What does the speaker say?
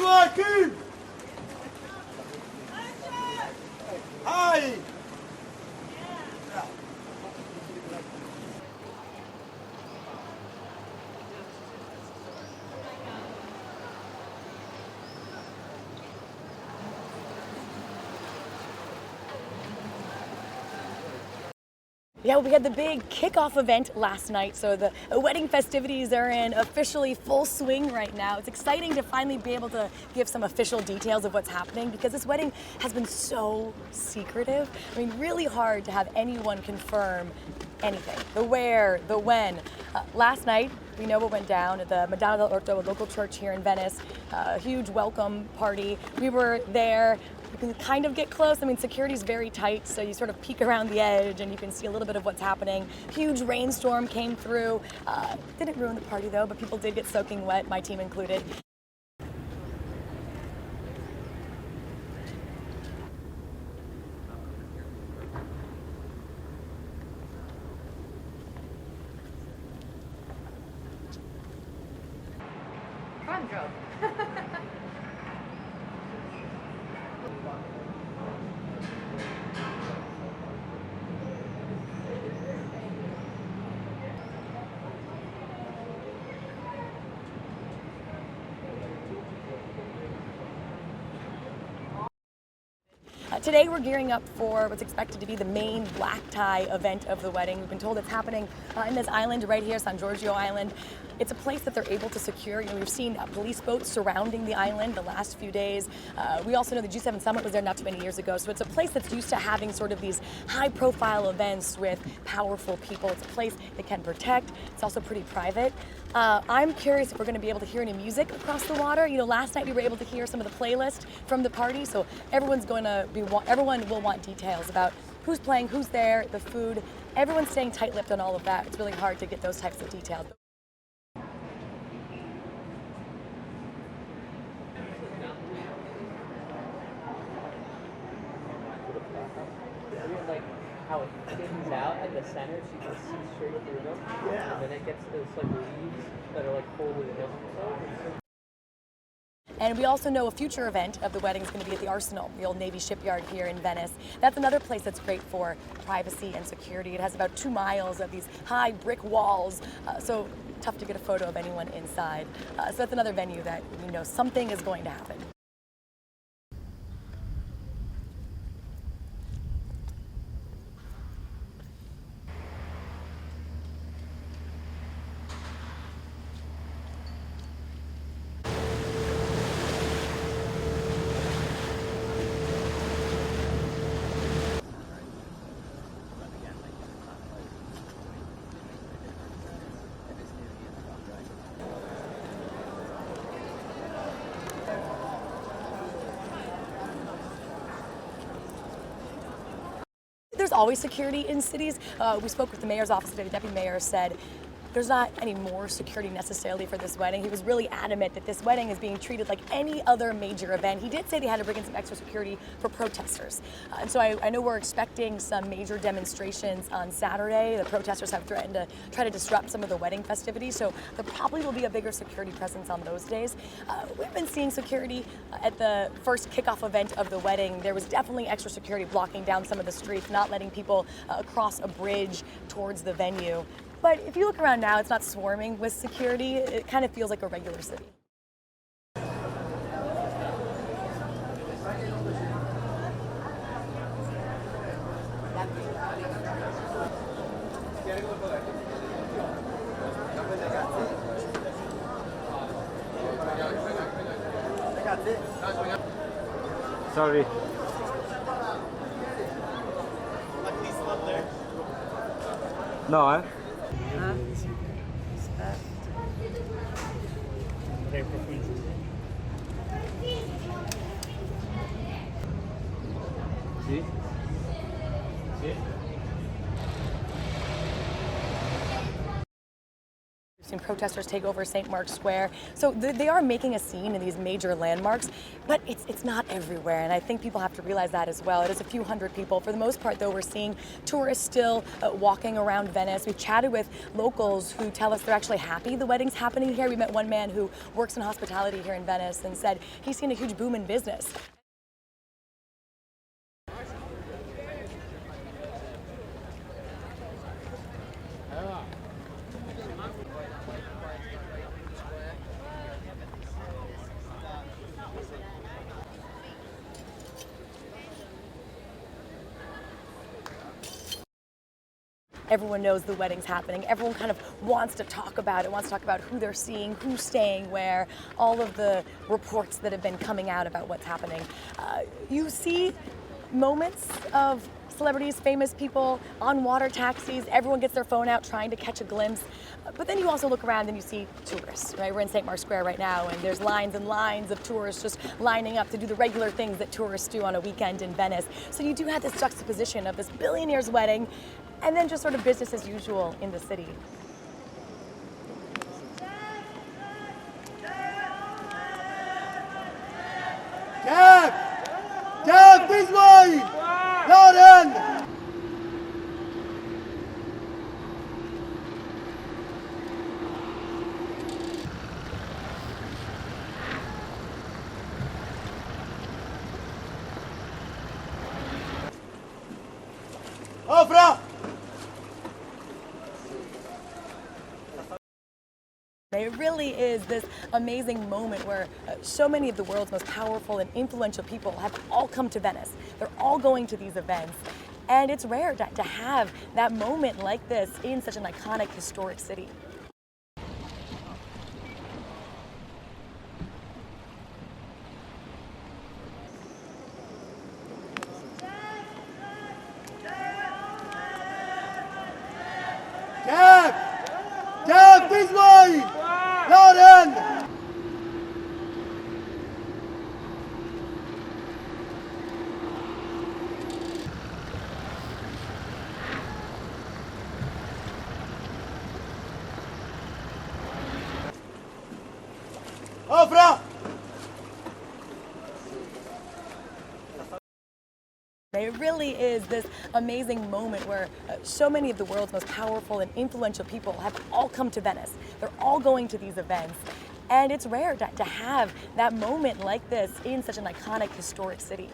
AQ! Hi! Yeah, we had the big kickoff event last night, so the wedding festivities are in officially full swing right now. It's exciting to finally be able to give some official details of what's happening because this wedding has been so secretive. I mean, really hard to have anyone confirm anything. The where, the when. Last night, we know what went down at the Madonna dell'Orto, a local church here in Venice. A huge welcome party. We were there. You can kind of get close. I mean, security is very tight, so you sort of peek around the edge and you can see a little bit of what's happening. Huge rainstorm came through. Didn't ruin the party though, but people did get soaking wet, my team included. Today we're gearing up for what's expected to be the main black tie event of the wedding. We've been told it's happening in this island right here, San Giorgio Island. It's a place that they're able to secure. You know, we've seen police boats surrounding the island the last few days. We also know the G7 summit was there not too many years ago, so it's a place that's used to having sort of these high-profile events with powerful people. It's a place they can protect. It's also pretty private. I'm curious if we're going to be able to hear any music across the water. You know, last night we were able to hear some of the playlist from the party, so everyone will want details about who's playing, who's there, the food. Everyone's staying tight-lipped on all of that. It's really hard to get those types of details. Like how it thins out at the center, so you can see straight through them. Yeah. And then it gets those like leaves that are like folded in. And we also know a future event of the wedding is going to be at the Arsenal, the old Navy shipyard here in Venice. That's another place that's great for privacy and security. It has about 2 miles of these high brick walls, so tough to get a photo of anyone inside. So that's another venue that we know something is going to happen. There's always security in cities. We spoke with the mayor's office today. The deputy mayor said there's not any more security necessarily for this wedding. He was really adamant that this wedding is being treated like any other major event. He did say they had to bring in some extra security for protesters. And so I know we're expecting some major demonstrations on Saturday. The protesters have threatened to try to disrupt some of the wedding festivities, so there probably will be a bigger security presence on those days. We've been seeing security at the first kickoff event of the wedding. There was definitely extra security blocking down some of the streets, not letting people cross a bridge towards the venue. But if you look around now, it's not swarming with security. It kind of feels like a regular city. Sorry. No, eh? Sì? Sì. seen protesters take over St. Mark's Square. So they are making a scene in these major landmarks, but it's not everywhere, and I think people have to realize that as well. It is a few hundred people. For the most part, though, we're seeing tourists still walking around Venice. We've chatted with locals who tell us they're actually happy the wedding's happening here. We met one man who works in hospitality here in Venice and said he's seen a huge boom in business. Everyone knows the wedding's happening. Everyone kind of wants to talk about it, wants to talk about who they're seeing, who's staying where, all of the reports that have been coming out about what's happening. You see moments of celebrities, famous people on water taxis. Everyone gets their phone out trying to catch a glimpse. But then you also look around and you see tourists, right? We're in St. Mark's Square right now, and there's lines and lines of tourists just lining up to do the regular things that tourists do on a weekend in Venice. So you do have this juxtaposition of this billionaire's wedding and then just sort of business as usual in the city. Jeff, this way! Lauren! Ofra! It really is this amazing moment where so many of the world's most powerful and influential people have all come to Venice. They're all going to these events. And it's rare to have that moment like this in such an iconic, historic city. Jeff, this way! Lauren! Ofra! It really is this amazing moment where so many of the world's most powerful and influential people have all come to Venice. They're all going to these events. And it's rare to have that moment like this in such an iconic, historic city.